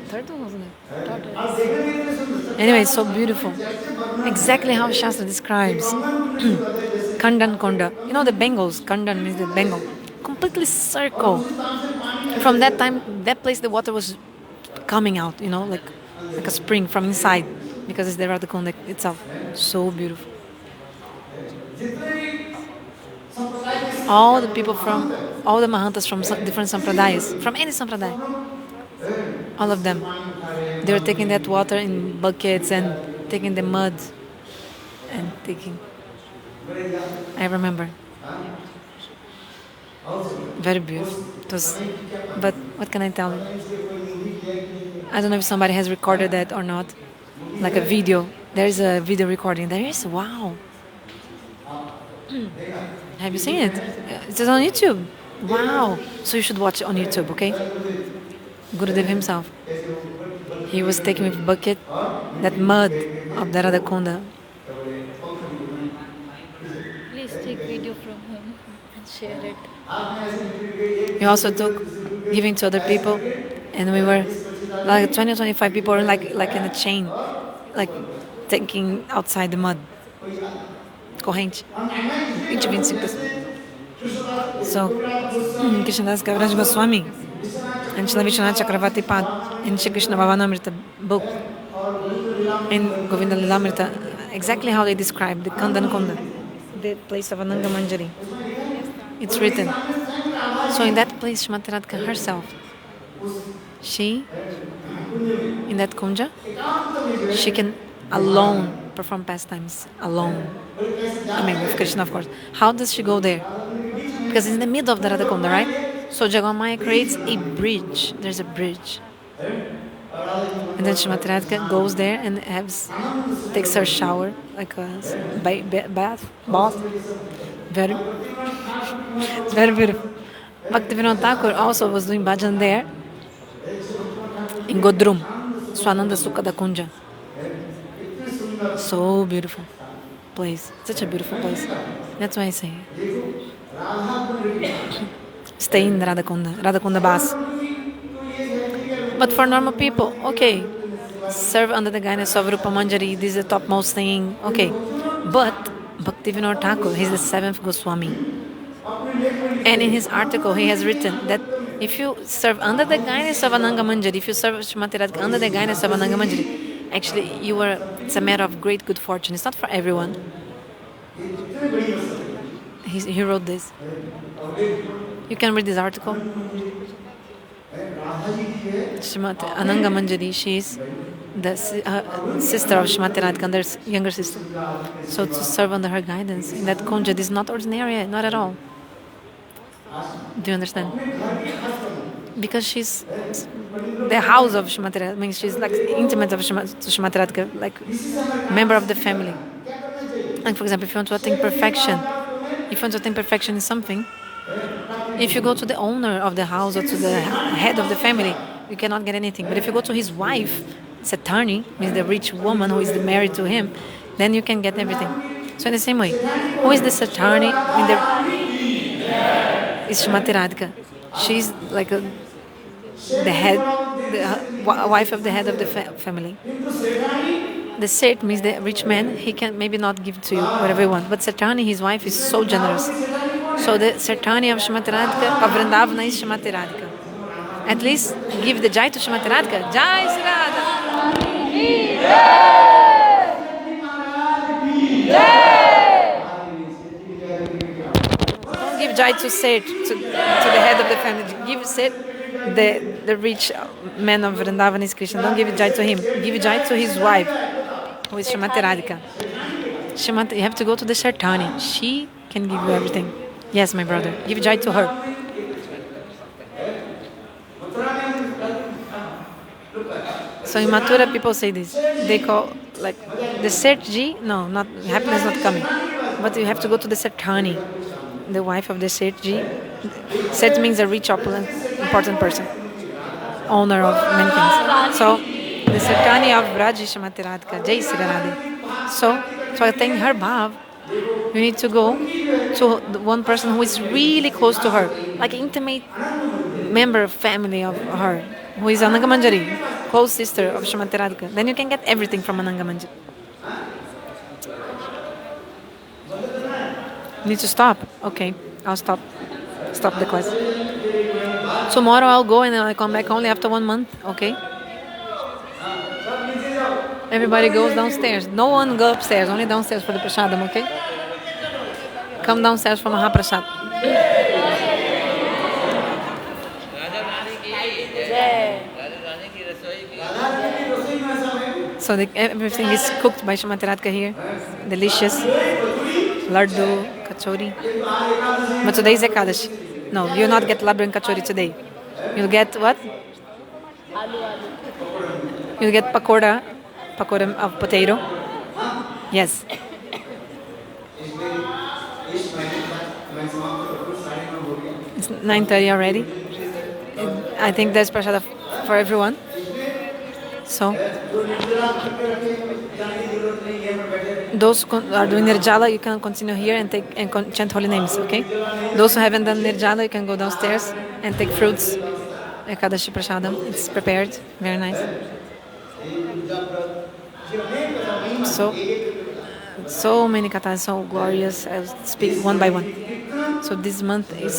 Third one, wasn't it? Anyway, it's so beautiful. Exactly how Shastra describes Kandan Kunda. You know the Bengals. Kandan means the Bengal. Completely circle. From that time, that place, the water was coming out, like a spring from inside, because it's the Radha-kunda itself. So beautiful. All the people from, all the Mahantas from different sampradayas, from any sampradaya, all of them, they were taking that water in buckets and taking the mud and taking. I remember. Very beautiful. But what can I tell you? I don't know if somebody has recorded that or not. Like a video. There is a video recording. There is? Wow. Have you seen it? It is on YouTube. Wow. So you should watch it on YouTube, okay? Gurudev himself. He was taking with a bucket that mud of the Radha-kunda. Please take video from him and share it. We also took giving to other people, and we were like 20 or 25 people were like in a chain, like taking outside the mud. Corrente. 20, 25 pessoas. So, Krishnadas Kaviraj Goswami and Srila Vishwanath Chakravarti Pad in Shri Krishna Bhavanamrita book in Govinda Lilamrita, exactly how they describe the Kandan Kunda, the place of Ananga Manjari. It's written. So in that place, Shrimati Radhika herself, she, in that kunja, she can alone perform pastimes alone. I mean, with Krishna, of course. How does she go there? Because it's in the middle of the Radha-kunda, right? So Jagamaya creates a bridge. There's a bridge. And then Srimati Radhika goes there and takes her shower, like a bath. Very, it's very beautiful. Bhaktivinoda Thakur also was doing bhajan there in Godrum, Swananda Sukha da Kunja. So beautiful place. Such a beautiful place. That's why I say stay in Radha-kunda Bas. But for normal people, okay, serve under the guidance of Rupa Manjari, this is the topmost thing, okay. But Bhaktivinoda Thakur, he's the 7th Goswami. And in his article, he has written that if you serve under the guidance of Ananga Manjari, if you serve Srimati Radhika under the guidance of Ananga Manjari, actually it's a matter of great good fortune. It's not for everyone. He wrote this. You can read this article. Srimati Ananga Manjari, she is the sister of Srimati Radhika, their younger sister. So to serve under her guidance in that kunja, this is not ordinary, not at all. Do you understand? Because she's the house of Srimati Radhika. I mean, she's like intimate of Srimati Radhika, like member of the family. Like for example, if you want to attain perfection in something, if you go to the owner of the house or to the head of the family, you cannot get anything. But if you go to his wife, Satani, means the rich woman who is married to him, then you can get everything. So in the same way, who is the Satani? It's Srimati Radhika. She's like the wife of the head of the family. The Seth means the rich man. He can maybe not give to you whatever you want. But Satani, his wife, is so generous. So the Satani of Srimati Radhika, of Vrindavana, is Srimati Radhika. At least give the Jai to Srimati Radhika. Jai Sri Radha! Don't give Jai to Seth, to the head of the family. Give Seth, the rich man of Vrindavana is Krishna. Don't give Jai to him. Give Jai to his wife, who is Srimati Radhika. You have to go to the Satani. She can give you everything. Yes, my brother. Give Jai to her. So in Mathura, people say this. They call, like, the Sethji, no, not happiness not coming. But you have to go to the Satani, the wife of the Sethji. Seth means a rich, opulent, important person, owner of many things. So the Satani of Braj is Srimati Radhika, Jai Sri Radhe. So to attain her bhav, you need to go to the one person who is really close to her, like an intimate member of family of her, who is Ananga Manjari, close sister of Srimati Radhika. Then you can get everything from Ananga Manjari. You need to stop. Okay, I'll stop the class. Tomorrow I'll go and I'll come back only after 1 month. Okay. Everybody goes downstairs. No one go upstairs, only downstairs for the prasadam, okay? Come downstairs for Mahaprasad. So everything is cooked by Srimati Radhika here. Delicious. Laddu, kachori. But today is Ekadashi. No, you'll not get laddu and kachori today. You'll get what? You'll get pakoda of potato. Yes. It's 9:30 already. I think there's prasada for everyone. So those who are doing Nirjala, you can continue here and chant holy names, okay? Those who haven't done Nirjala, you can go downstairs and take fruits. Ekadashi prasadam, it's prepared, very nice. So many kathas, so glorious. I'll speak one by one. So this month there's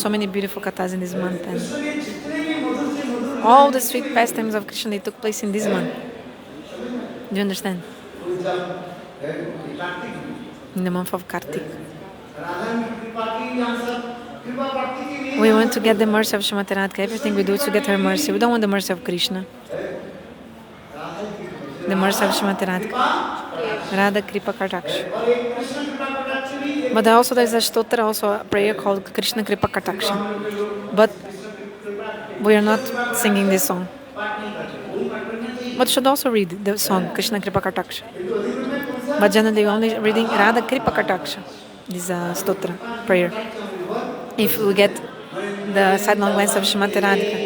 so many beautiful kathas in this month, and all the sweet pastimes of Krishna, they took place in this month. Do you understand? In the month of Kartika. We want to get the mercy of Srimati Radhika. Everything we do is to get her mercy. We don't want the mercy of Krishna. The mercy of Srimati Radhika. Radha Kripa Kataksha. But also there's a stotra, also a prayer called Krishna Kripa Kataksha. But we are not singing this song. But you should also read the song Krishna Kripa Kataksha. But generally only reading Radha Kripa Kataksha. This is a stotra prayer. If we get the sidelong glance of Shrimati Radhika,